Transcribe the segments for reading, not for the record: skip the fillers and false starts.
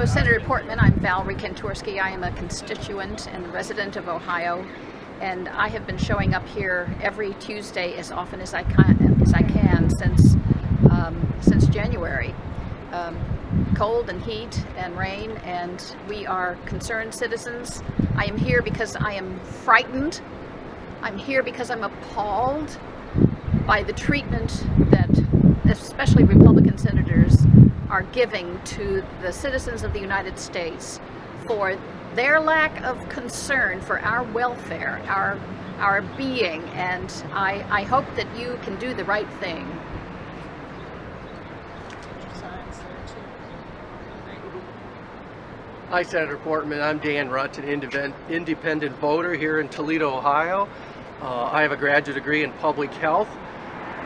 Hello, Senator Portman. I'm Valerie Kantorsky. I am a constituent and resident of Ohio, and I have been showing up here every Tuesday as often as I can since January. Cold and heat and rain, and we are concerned citizens. I am here because I am frightened. I'm here because I'm appalled by the treatment that especially Republican senators are giving to the citizens of the United States for their lack of concern for our welfare, our being, and I hope that you can do the right thing. Hi, Senator Portman. I'm Dan Rutt, an independent voter here in Toledo, Ohio. I have a graduate degree in public health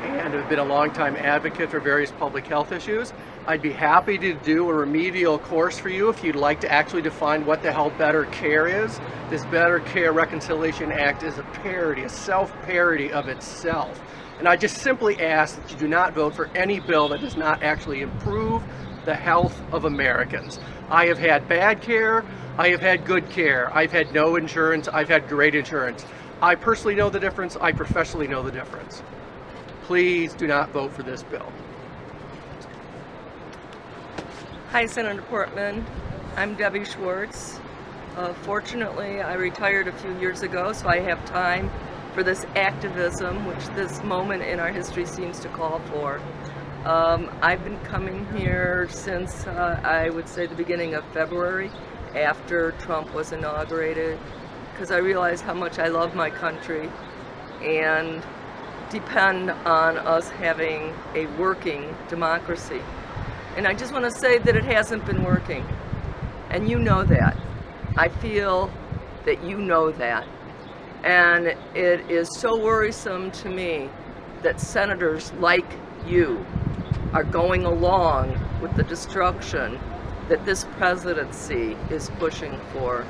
and have been a longtime advocate for various public health issues. I'd be happy to do a remedial course for you if you'd like to actually define what the hell better care is. This Better Care Reconciliation Act is a parody, a self-parody of itself. And I just simply ask that you do not vote for any bill that does not actually improve the health of Americans. I have had bad care, I have had good care, I've had no insurance, I've had great insurance. I personally know the difference, I professionally know the difference. Please do not vote for this bill. Hi, Senator Portman. I'm Debbie Schwartz. Fortunately, I retired a few years ago, so I have time for this activism, which this moment in our history seems to call for. I've been coming here since, I would say, the beginning of February, after Trump was inaugurated, because I realize how much I love my country and depend on us having a working democracy. And I just want to say that it hasn't been working. And you know that. I feel that you know that. And it is so worrisome to me that senators like you are going along with the destruction that this presidency is pushing for.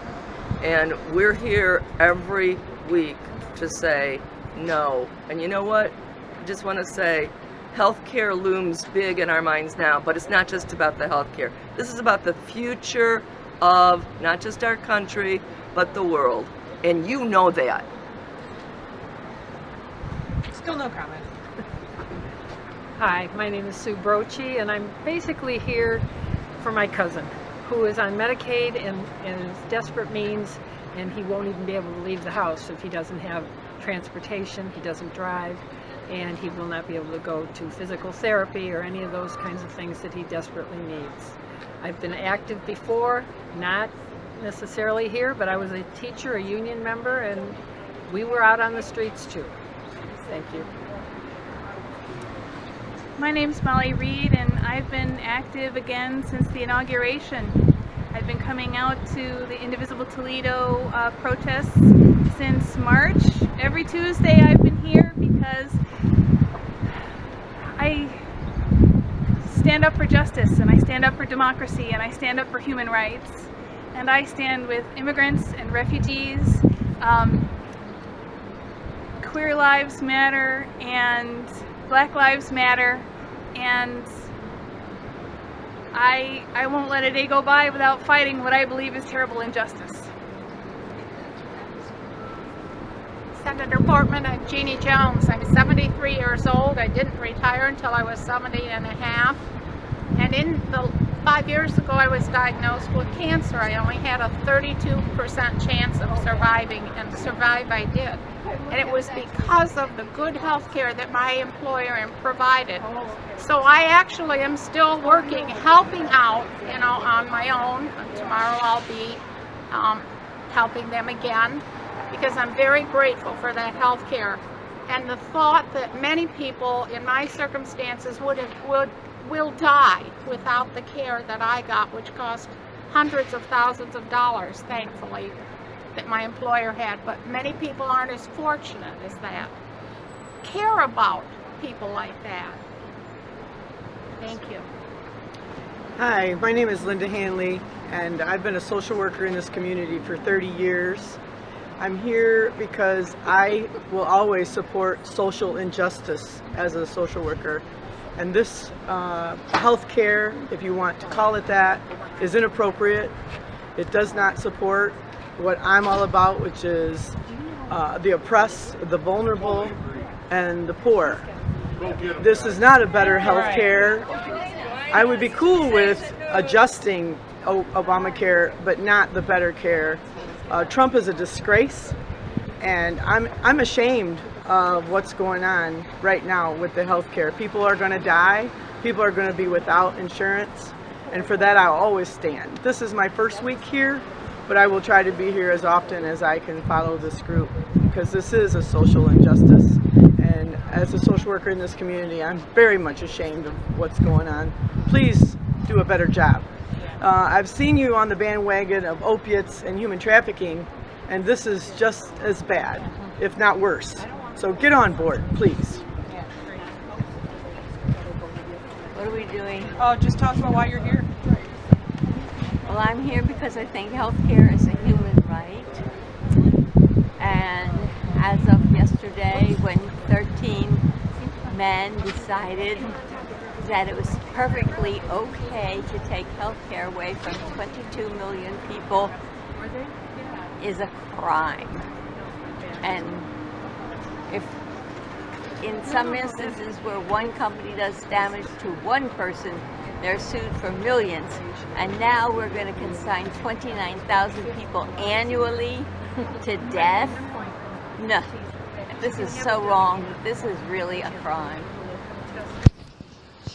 And we're here every week to say no. And you know what? I just want to say, healthcare looms big in our minds now, but it's not just about the healthcare. This is about the future of not just our country, but the world. And you know that. Still no comment. Hi, my name is Sue Brochi, and I'm basically here for my cousin, who is on Medicaid and is desperate means, and he won't even be able to leave the house if he doesn't have transportation, he doesn't drive, and he will not be able to go to physical therapy or any of those kinds of things that he desperately needs. I've been active before, not necessarily here, but I was a teacher, a union member, and we were out on the streets too. Thank you. My name's Molly Reed, and I've been active again since the inauguration. I've been coming out to the Indivisible Toledo protests since March. Every Tuesday I've been here because I stand up for justice, and I stand up for democracy, and I stand up for human rights, and I stand with immigrants and refugees. Queer lives matter, and Black lives matter, and I won't let a day go by without fighting what I believe is terrible injustice. Senator Portman, I'm Jeannie Jones. I'm 73 years old. I didn't retire until I was 70 and a half. And 5 years ago I was diagnosed with cancer. I only had a 32% chance of surviving, and survive I did. And it was because of the good health care that my employer provided. So I actually am still working, helping out, on my own. Tomorrow I'll be helping them again, because I'm very grateful for that health care. And the thought that many people in my circumstances will die without the care that I got, which cost hundreds of thousands of dollars, thankfully, that my employer had. But many people aren't as fortunate as that. Care about people like that. Thank you. Hi, my name is Linda Hanley, and I've been a social worker in this community for 30 years. I'm here because I will always support social injustice as a social worker. And this health care, if you want to call it that, is inappropriate. It does not support what I'm all about, which is the oppressed, the vulnerable, and the poor. This is not a better health care. I would be cool with adjusting Obamacare, but not the better care. Trump is a disgrace, and I'm ashamed of what's going on right now with the health care. People are going to die. People are going to be without insurance, and for that I'll always stand. This is my first week here, but I will try to be here as often as I can follow this group, because this is a social injustice. And as a social worker in this community, I'm very much ashamed of what's going on. Please do a better job. I've seen you on the bandwagon of opiates and human trafficking, and this is just as bad, if not worse. So get on board, please. What are we doing? Oh, just talk about why you're here. Well, I'm here because I think healthcare is a human right. And as of yesterday, when 13 men decided that it was perfectly okay to take healthcare away from 22 million people, is a crime. And if in some instances where one company does damage to one person, they're sued for millions. And now we're going to consign 29,000 people annually to death? No, this is so wrong. This is really a crime.